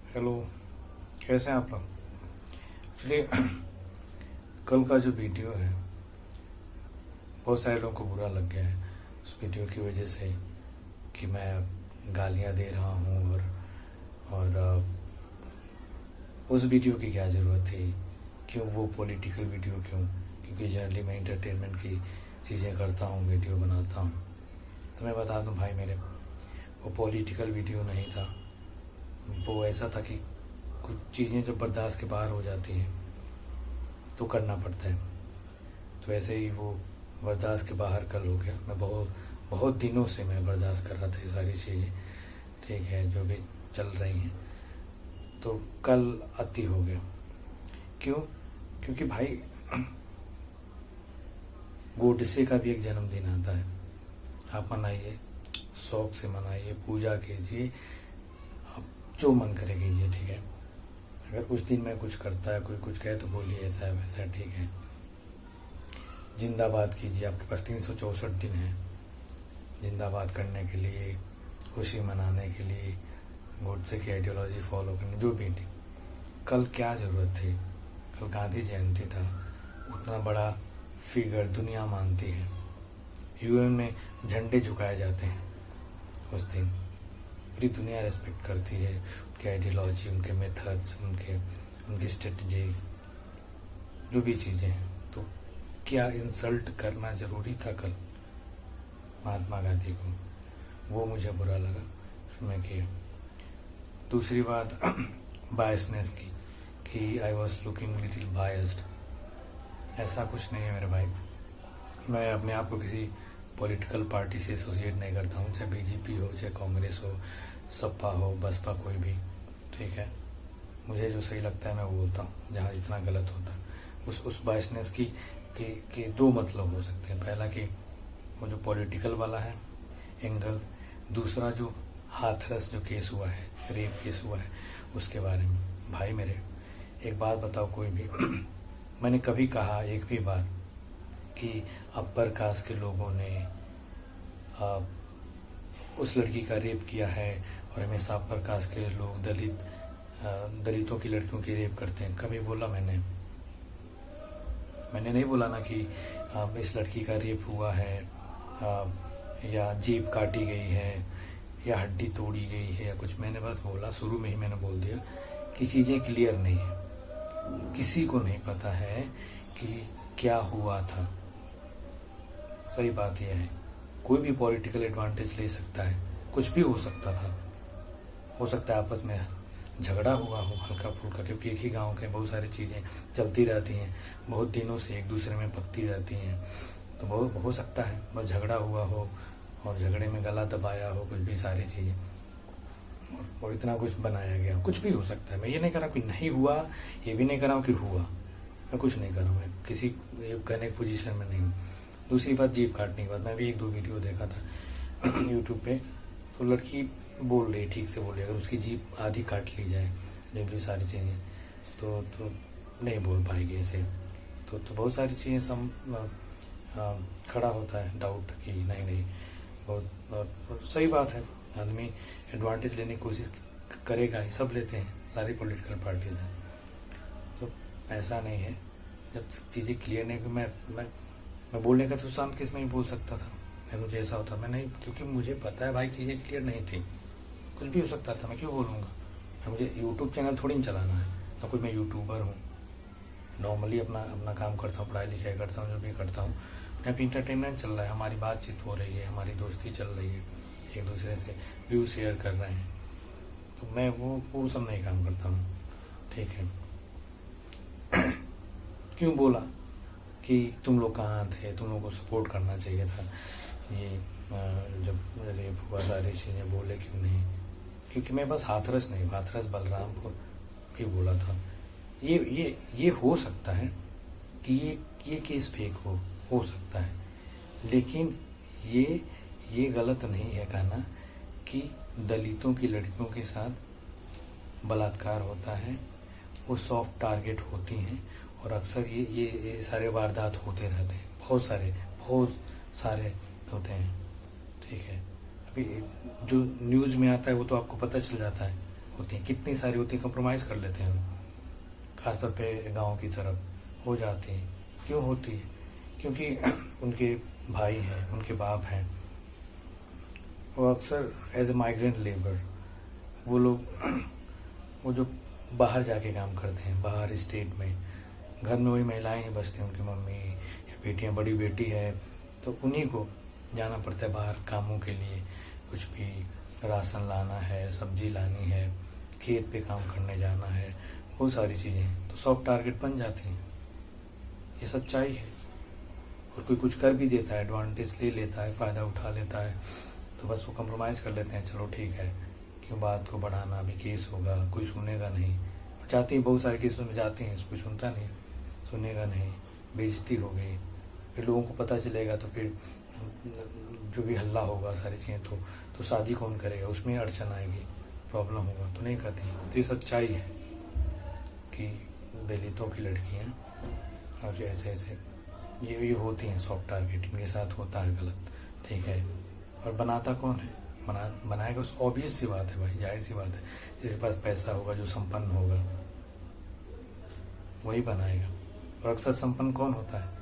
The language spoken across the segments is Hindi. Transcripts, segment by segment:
हेलो, कैसे हैं आप लोग। एक्चुअली कल का जो वीडियो है बहुत सारे लोगों को बुरा लग गया है उस वीडियो की वजह से कि मैं गालियां दे रहा हूं और उस वीडियो की क्या ज़रूरत थी। क्यों वो पॉलिटिकल वीडियो क्यों? क्योंकि जनरली मैं इंटरटेनमेंट की चीज़ें करता हूँ, वीडियो बनाता हूँ। तो मैं बता दूँ भाई मेरे, वो पॉलिटिकल वीडियो नहीं था। वो ऐसा था कि कुछ चीज़ें जब बर्दाश्त के बाहर हो जाती हैं तो करना पड़ता है। तो ऐसे ही वो बर्दाश्त के बाहर कल हो गया। मैं बहुत बहुत दिनों से मैं बर्दाश्त कर रहा था ये सारी चीज़ें, ठीक है, जो भी चल रही हैं। तो कल अति हो गया। क्यों? क्योंकि भाई गोडसे का भी एक जन्मदिन आता है। आप मनाइए, शौक से मनाइए, पूजा कीजिए, आप जो मन करे कीजिए, ठीक है। अगर उस दिन मैं कुछ करता है, कोई कुछ कहे तो बोलिए ऐसा है वैसा है, ठीक है। जिंदाबाद कीजिए, आपके पास 364 दिन है जिंदाबाद करने के लिए, खुशी मनाने के लिए, गोडसे की आइडियोलॉजी फॉलो करने, जो भी नहीं। कल क्या ज़रूरत थी? कल गांधी जयंती था, उतना बड़ा फिगर दुनिया मानती है। यूएन में झंडे झुकाए जाते हैं उस दिन, पूरी दुनिया रेस्पेक्ट करती है उनकी आइडियोलॉजी, उनके मेथड्स, उनकी स्ट्रेटजी, जो भी चीज़ें हैं। तो क्या इंसल्ट करना ज़रूरी था कल महात्मा गांधी को? वो मुझे बुरा लगा, मैं किया। दूसरी बात बायसनेस की, कि I was looking little biased. ऐसा कुछ नहीं है मेरे भाई। मैं अपने आप को किसी पॉलिटिकल पार्टी से एसोसिएट नहीं करता हूँ, चाहे बीजेपी हो, चाहे कांग्रेस हो, सपा हो, बसपा, कोई भी, ठीक है। मुझे जो सही लगता है मैं वो बोलता हूँ, जहाँ जितना गलत होता है। उस बायसनेस की दो मतलब हो सकते हैं। पहला कि वो जो पॉलिटिकल वाला है एंगल, दूसरा जो हाथरस जो केस हुआ है, रेप केस हुआ है, उसके बारे में। भाई मेरे, एक बात बताओ, कोई भी मैंने कभी कहा एक भी बार कि अपर कास्ट के लोगों ने उस लड़की का रेप किया है और हमेशा अपर कास्ट के लोग दलितों की लड़कियों की रेप करते हैं? कभी बोला मैंने नहीं बोला ना कि इस लड़की का रेप हुआ है, या जीभ काटी गई है, या हड्डी तोड़ी गई है, या कुछ। मैंने बस बोला, शुरू में ही मैंने बोल दिया कि चीज़ें क्लियर नहीं है, किसी को नहीं पता है कि क्या हुआ था। सही बात यह है, कोई भी पॉलिटिकल एडवांटेज ले सकता है, कुछ भी हो सकता था। हो सकता है आपस में झगड़ा हुआ हो हल्का फुल्का, क्योंकि एक ही गांव के बहुत सारी चीज़ें चलती रहती हैं, बहुत दिनों से एक दूसरे में पकती रहती हैं। तो बहुत हो सकता है बस झगड़ा हुआ हो और झगड़े में गला दबाया हो, कुछ भी, सारी चीज़ें, और इतना कुछ बनाया गया। कुछ भी हो सकता है। मैं ये नहीं कर रहा कि नहीं हुआ, ये भी नहीं कर रहा हूँ कि हुआ। मैं कुछ नहीं कर रहा हूँ, मैं किसी कहने की पोजीशन में नहीं हूँ। दूसरी बात, जीभ काटने की बात, मैं भी एक दो वीडियो देखा था यूट्यूब पे। तो लड़की बोल रही, ठीक से बोल रही, अगर उसकी जीभ आधी काट ली जाए, जो भी सारी चीज़ें, तो नहीं बोल पाएगी ऐसे। तो बहुत सारी चीज़ें खड़ा होता है डाउट कि नहीं, बहुत सही बात है। आदमी एडवांटेज लेने की कोशिश करेगा ही, सब लेते हैं, सारी पॉलिटिकल पार्टीज हैं। तो ऐसा नहीं है। जब चीज़ें क्लियर नहीं, मैं बोलने का तो शांत केस में ही बोल सकता था, अगर मुझे ऐसा होता। मैं नहीं, क्योंकि मुझे पता है भाई चीज़ें क्लियर नहीं थी, कुछ भी हो सकता था, मैं क्यों बोलूँगा। मुझे यूट्यूब चैनल थोड़ी नहीं चलाना है, ना कोई मैं यूट्यूबर हूँ। नॉर्मली अपना काम करता हूँ, पढ़ाई लिखाई करता हूँ, जो भी करता हूँ। यहाँ पे इंटरटेनमेंट चल रहा है, हमारी बातचीत हो रही है, हमारी दोस्ती चल रही है, एक दूसरे से व्यू शेयर कर रहे हैं। तो मैं वो सब नहीं काम करता हूँ, ठीक है। क्यों बोला कि तुम लोग कहाँ थे, तुम लोगों को सपोर्ट करना चाहिए था, ये जब रेप हुआ, सारी चीज़ें बोले क्यों नहीं? क्योंकि मैं बस हाथरस नहीं, हाथरस बलरामपुर भी बोला था। ये हो सकता है कि ये केस फेक हो सकता है, लेकिन ये गलत नहीं है कहना कि दलितों की लड़कियों के साथ बलात्कार होता है, वो सॉफ्ट टारगेट होती हैं, और अक्सर ये सारे वारदात होते रहते हैं, बहुत सारे होते हैं, ठीक है। अभी जो न्यूज़ में आता है वो तो आपको पता चल जाता है, होती हैं, कितनी सारी होती हैं, कंप्रोमाइज़ कर लेते हैं हम, खासतौर पे गांव की तरफ हो जाती हैं। क्यों होती है? क्योंकि उनके भाई हैं, उनके बाप हैं, वो अक्सर एज ए माइग्रेंट लेबर, वो लोग वो जो बाहर जाके काम करते हैं, बाहर स्टेट में, घर में वही महिलाएं ही बचती हैं, उनकी मम्मी या बेटियां, बड़ी बेटी है तो उन्हीं को जाना पड़ता है बाहर कामों के लिए, कुछ भी राशन लाना है, सब्जी लानी है, खेत पे काम करने जाना है, बहुत सारी चीज़ें हैं, तो सॉफ्ट टारगेट बन जाती हैं। ये सच्चाई है। और कोई कुछ कर भी देता है, एडवांटेज ले लेता है, फ़ायदा उठा लेता है, तो बस वो कंप्रोमाइज़ कर लेते हैं, चलो ठीक है, क्यों बात को बढ़ाना, अभी केस होगा, कोई सुनेगा नहीं। जाती हैं, बहुत सारे केसों में जाती हैं, कोई सुनता नहीं, सुनेगा नहीं, बेइज्जती हो गई, फिर लोगों को पता चलेगा तो फिर जो भी हल्ला होगा, सारी चीज़ें, तो शादी कौन करेगा, उसमें अड़चन आएगी, प्रॉब्लम होगा, तो नहीं करती। तो ये सच्चाई है कि दलितों की लड़कियाँ और ऐसे ऐसे ये होती हैं सॉफ्ट टारगेट, इनके साथ होता है गलत, ठीक है। और बनाता कौन है? बनाएगा उस, ऑब्वियस सी बात है भाई, जाहिर सी बात है, जिसके पास पैसा होगा, जो संपन्न होगा, वही बनाएगा। और अक्सर संपन्न कौन होता है?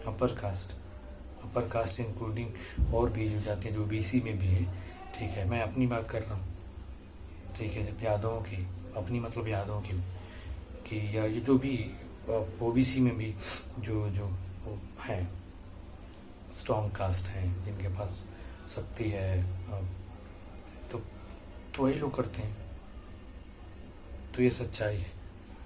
अपर कास्ट इंक्लूडिंग और भी जो जाती हैं, जो बीसी में भी है, ठीक है, मैं अपनी बात कर रहा हूँ, ठीक है, जब यादवों की, अपनी मतलब यादवों की, कि या ये जो भी ओबीसी में भी जो जो है स्ट्रॉन्ग कास्ट हैं, जिनके पास शक्ति है, तो वही लोग करते हैं। तो ये सच्चाई है।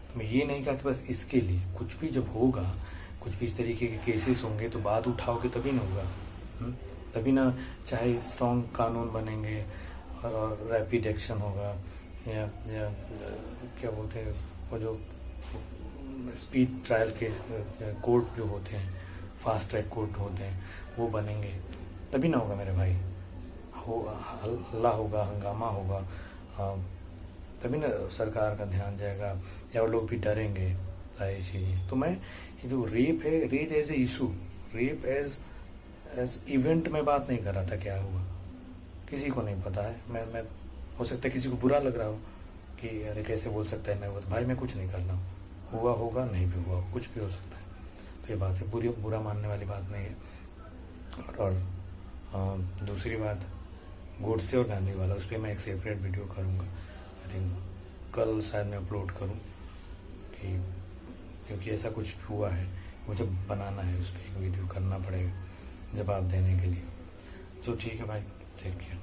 तो मैं ये नहीं कहा कि बस इसके लिए, कुछ भी जब होगा, कुछ भी इस तरीके के केसेस होंगे तो बात उठाओगे तभी ना होगा, तभी ना, चाहे स्ट्रॉन्ग कानून बनेंगे और रैपिड एक्शन होगा, या क्या बोलते हैं वो जो स्पीड ट्रायल के कोर्ट जो होते हैं, फास्ट ट्रैक कोर्ट होते हैं, वो बनेंगे, तभी ना होगा मेरे भाई, हल्ला होगा, हंगामा होगा, तभी ना सरकार का ध्यान जाएगा, या वो लोग भी डरेंगे, सारी चीज़ें। तो मैं ये जो रेप है, rape as a issue, rape as event में बात नहीं कर रहा था। क्या हुआ किसी को नहीं पता है, मैं हो सकता है किसी को बुरा लग रहा हो कि अरे कैसे बोल सकता है, नहीं हुआ, तो भाई मैं कुछ नहीं कर रहा हूँ, हुआ होगा, नहीं भी हुआ, कुछ भी हो सकता है। तो ये बात है, बुरा मानने वाली बात नहीं है। और दूसरी बात, गोडसे और गांधी वाला, उस पर मैं एक सेपरेट वीडियो करूँगा, आई थिंक कल शायद मैं अपलोड करूँ, कि क्योंकि ऐसा कुछ हुआ है, मुझे बनाना है, उस पर एक वीडियो करना पड़ेगा जवाब देने के लिए। तो ठीक है भाई, टेक केयर।